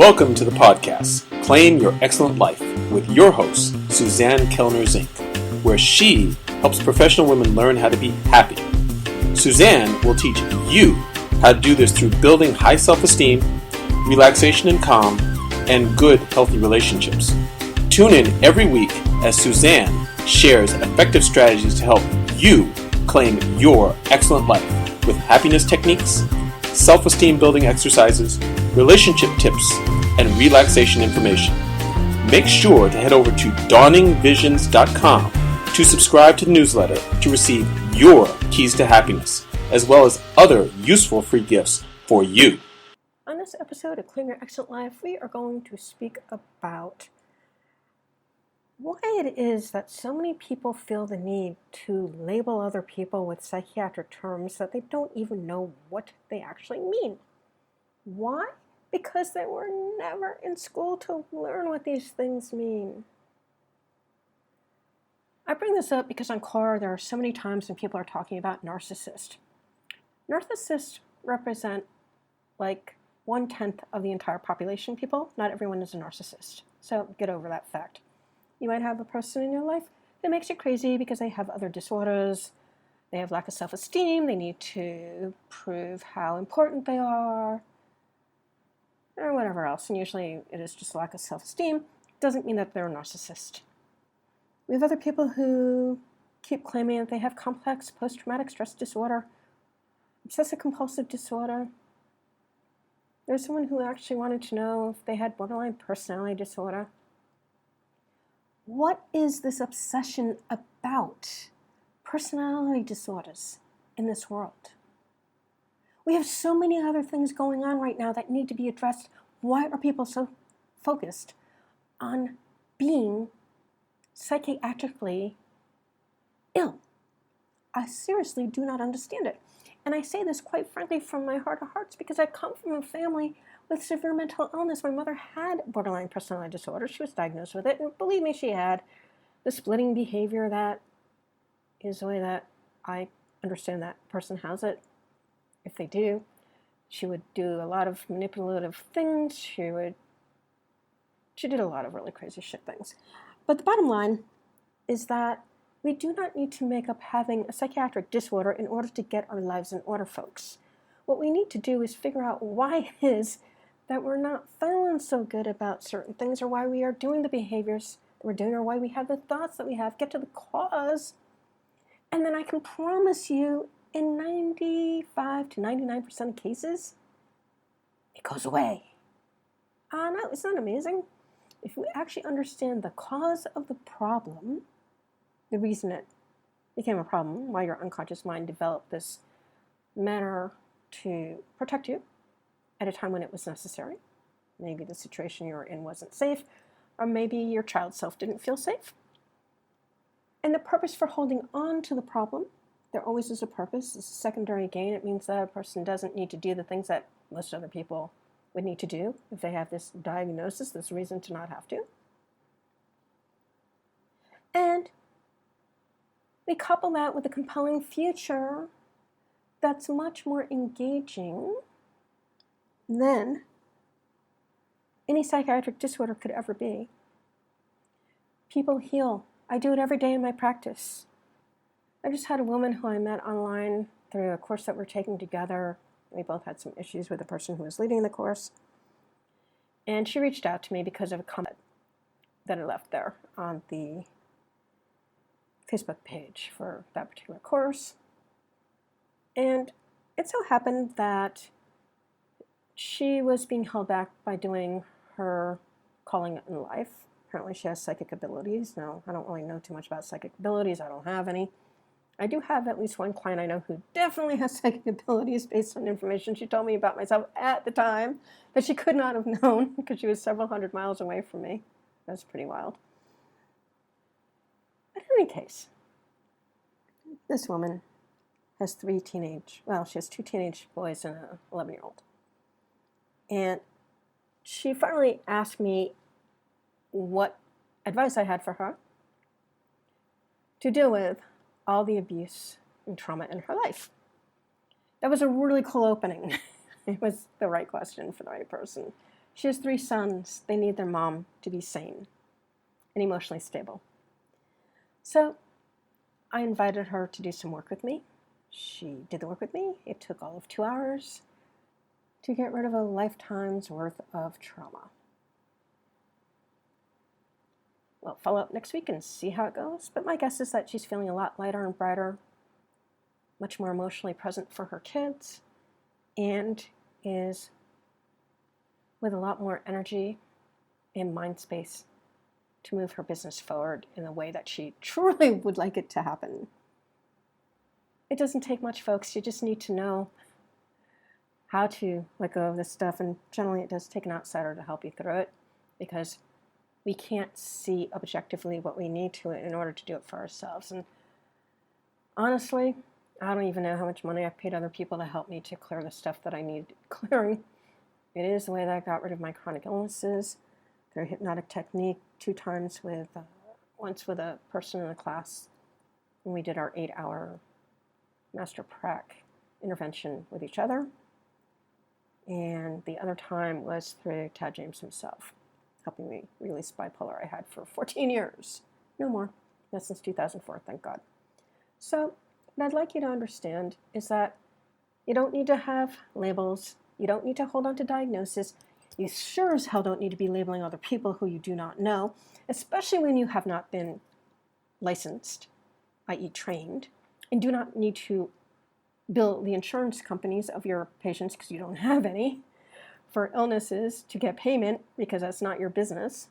Welcome to the podcast, Claim Your Excellent Life, with your host, Suzanne Kellner-Zinck, where she helps professional women learn how to be happy. Suzanne will teach you how to do this through building high self-esteem, relaxation and calm, and good, healthy relationships. Tune in every week as Suzanne shares effective strategies to help you claim your excellent life with happiness techniques, self-esteem building exercises, relationship tips, and relaxation information. Make sure to head over to dawningvisions.com to subscribe to the newsletter to receive your keys to happiness, as well as other useful free gifts for you. On this episode of Claim Your Excellent Life, we are going to speak about why it is that so many people feel the need to label other people with psychiatric terms that they don't even know what they actually mean. Why? Because they were never in school to learn what these things mean. I bring this up because on CLAR there are so many times when people are talking about narcissists. Narcissists represent like 1/10 of the entire population people. Not everyone is a narcissist, so get over that fact. You might have a person in your life that makes you crazy because they have other disorders, they have lack of self-esteem, they need to prove how important they are, or whatever else, and usually it is just lack of self-esteem. It doesn't mean that they're a narcissist. We have other people who keep claiming that they have complex post-traumatic stress disorder, obsessive-compulsive disorder. There's someone who actually wanted to know if they had borderline personality disorder. What is this obsession about personality disorders in this world? We have so many other things going on right now that need to be addressed. Why are people so focused on being psychiatrically ill? I seriously do not understand it. And I say this quite frankly from my heart of hearts because I come from a family with severe mental illness. My mother had borderline personality disorder. She was diagnosed with it, and believe me, she had the splitting behavior that is the way that I understand that person has it. If they do, she would do a lot of manipulative things. She did a lot of really crazy shit things. But the bottom line is that we do not need to make up having a psychiatric disorder in order to get our lives in order, folks. What we need to do is figure out why it is that we're not feeling so good about certain things, or why we are doing the behaviors that we're doing, or why we have the thoughts that we have. Get to the cause, and then I can promise you, in 95 to 99% of cases, it goes away. No, isn't that amazing? If we actually understand the cause of the problem, the reason it became a problem, why your unconscious mind developed this manner to protect you at a time when it was necessary. Maybe the situation you were in wasn't safe, or maybe your child self didn't feel safe. And the purpose for holding on to the problem, there always is a purpose. It's a secondary gain. It means that a person doesn't need to do the things that most other people would need to do if they have this diagnosis, this reason to not have to. And we couple that with a compelling future that's much more engaging than any psychiatric disorder could ever be. People heal. I do it every day in my practice. I just had a woman who I met online through a course that we're taking together. We both had some issues with the person who was leading the course. And she reached out to me because of a comment that I left there on the Facebook page for that particular course. And it so happened that she was being held back by doing her calling in life. Apparently she has psychic abilities. Now, I don't really know too much about psychic abilities. I don't have any. I do have at least one client I know who definitely has psychic abilities based on information she told me about myself at the time that she could not have known because she was several hundred miles away from me. That's pretty wild. But in any case, this woman has she has 2 teenage boys and an 11-year-old. And she finally asked me what advice I had for her to deal with all the abuse and trauma in her life. That was a really cool opening. It was the right question for the right person. She has 3 sons. They need their mom to be sane and emotionally stable. So I invited her to do some work with me. She did the work with me. It took all of 2 hours to get rid of a lifetime's worth of trauma. We'll follow up next week and see how it goes, but my guess is that she's feeling a lot lighter and brighter, much more emotionally present for her kids, and is with a lot more energy and mind space to move her business forward in the way that she truly would like it to happen. It doesn't take much, folks. You just need to know how to let go of this stuff, and generally it does take an outsider to help you through it, because we can't see objectively what we need to in order to do it for ourselves. And honestly, I don't even know how much money I've paid other people to help me to clear the stuff that I need clearing. It is the way that I got rid of my chronic illnesses through hypnotic technique, 2 times with, once with a person in the class when we did our 8-hour master prac intervention with each other. And the other time was through Tad James himself, helping me release bipolar I had for 14 years. No more. That's since 2004, thank God. So what I'd like you to understand is that you don't need to have labels. You don't need to hold on to diagnosis. You sure as hell don't need to be labeling other people who you do not know, especially when you have not been licensed, i.e. trained, and do not need to bill the insurance companies of your patients, because you don't have any, for illnesses to get payment, because that's not your business.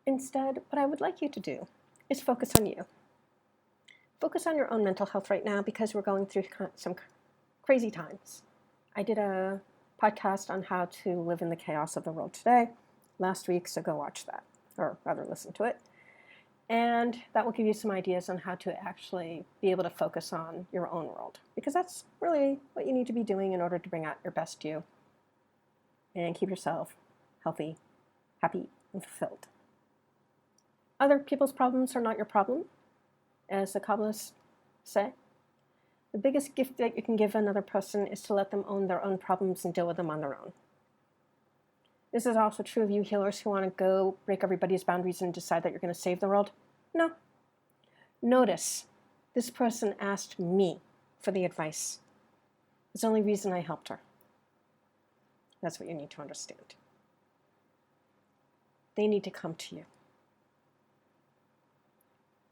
Instead, what I would like you to do is focus on you. Focus on your own mental health right now, because we're going through some crazy times. I did a podcast on how to live in the chaos of the world today last week, so go watch that, or rather listen to it. And that will give you some ideas on how to actually be able to focus on your own world, because that's really what you need to be doing in order to bring out your best you and keep yourself healthy, happy, and fulfilled. Other people's problems are not your problem, as the Kabbalists say. The biggest gift that you can give another person is to let them own their own problems and deal with them on their own. This is also true of you healers who want to go break everybody's boundaries and decide that you're going to save the world. No. Notice, this person asked me for the advice. It's the only reason I helped her. That's what you need to understand. They need to come to you.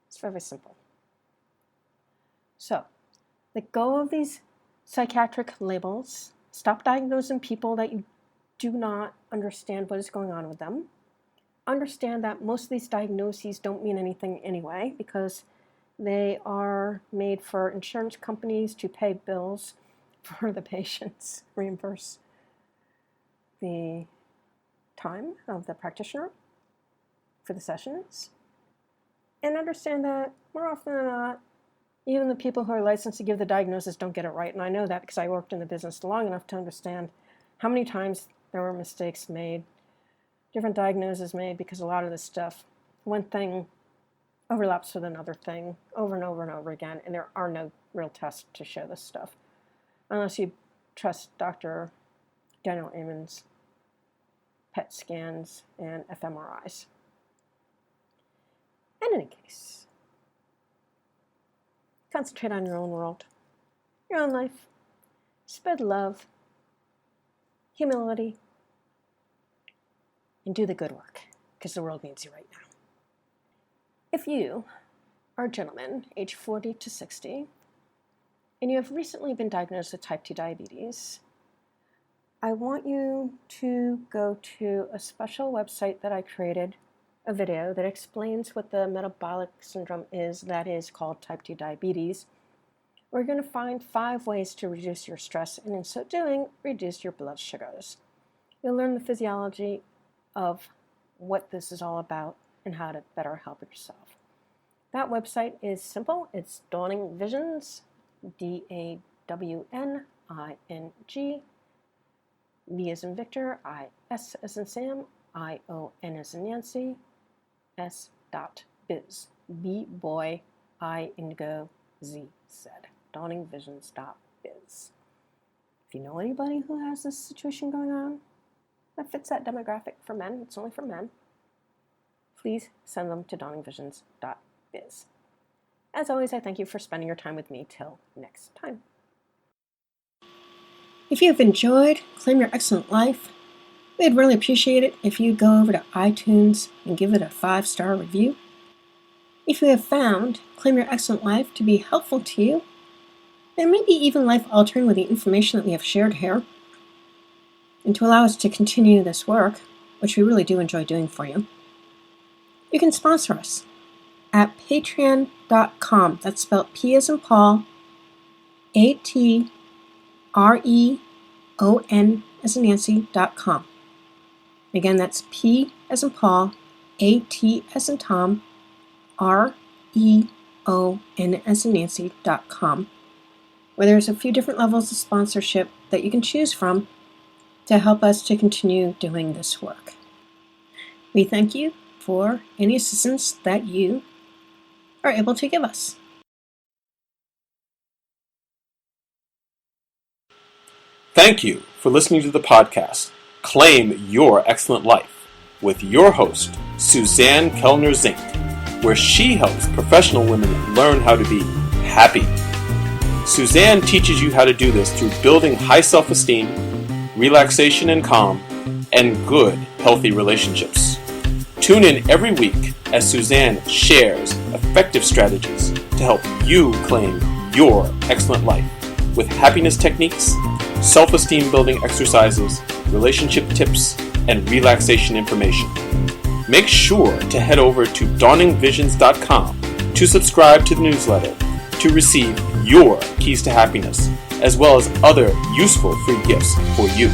It's very simple. So, let go of these psychiatric labels. Stop diagnosing people that you do not understand what is going on with them. Understand that most of these diagnoses don't mean anything anyway, because they are made for insurance companies to pay bills for the patients, reimburse the time of the practitioner for the sessions. And understand that more often than not, even the people who are licensed to give the diagnosis don't get it right. And I know that because I worked in the business long enough to understand how many times there were mistakes made, different diagnoses made, because a lot of this stuff, one thing overlaps with another thing over and over and over again, and there are no real tests to show this stuff, unless you trust Dr. Daniel Amen's PET scans and fMRIs. In any case, concentrate on your own world, your own life, spread love, humility, and do the good work, because the world needs you right now. If you are a gentleman, age 40 to 60, and you have recently been diagnosed with type 2 diabetes, I want you to go to a special website that I created, a video that explains what the metabolic syndrome is that is called type 2 diabetes. We're going to find 5 ways to reduce your stress, and in so doing, reduce your blood sugars. You'll learn the physiology of what this is all about and how to better help yourself. That website is simple. It's Dawning Visions, DAWNING, V as in Victor, IS as in Sam, ION as in Nancy, S.biz. B boy, I indigo, Z said. DawningVisions.biz. If you know anybody who has this situation going on, that fits that demographic for men, it's only for men, please send them to dawningvisions.biz. As always, I thank you for spending your time with me. Till next time. If you've enjoyed Claim Your Excellent Life, we'd really appreciate it if you go over to iTunes and give it a 5-star review. If you have found Claim Your Excellent Life to be helpful to you, and maybe even life-altering with the information that we have shared here, and to allow us to continue this work, which we really do enjoy doing for you, you can sponsor us at patreon.com. That's spelled P as in Paul, ATREON as in Nancy.com. Again, that's P as in Paul, AT as in Tom, REON as in Nancy.com, where there's a few different levels of sponsorship that you can choose from to help us to continue doing this work. We thank you for any assistance that you are able to give us. Thank you for listening to the podcast, Claim Your Excellent Life, with your host, Suzanne Kellner-Zinck, where she helps professional women learn how to be happy. Suzanne teaches you how to do this through building high self-esteem, relaxation and calm, and good, healthy relationships. Tune in every week as Suzanne shares effective strategies to help you claim your excellent life with happiness techniques, self-esteem building exercises, relationship tips, and relaxation information. Make sure to head over to dawningvisions.com to subscribe to the newsletter to receive your keys to happiness, as well as other useful free gifts for you.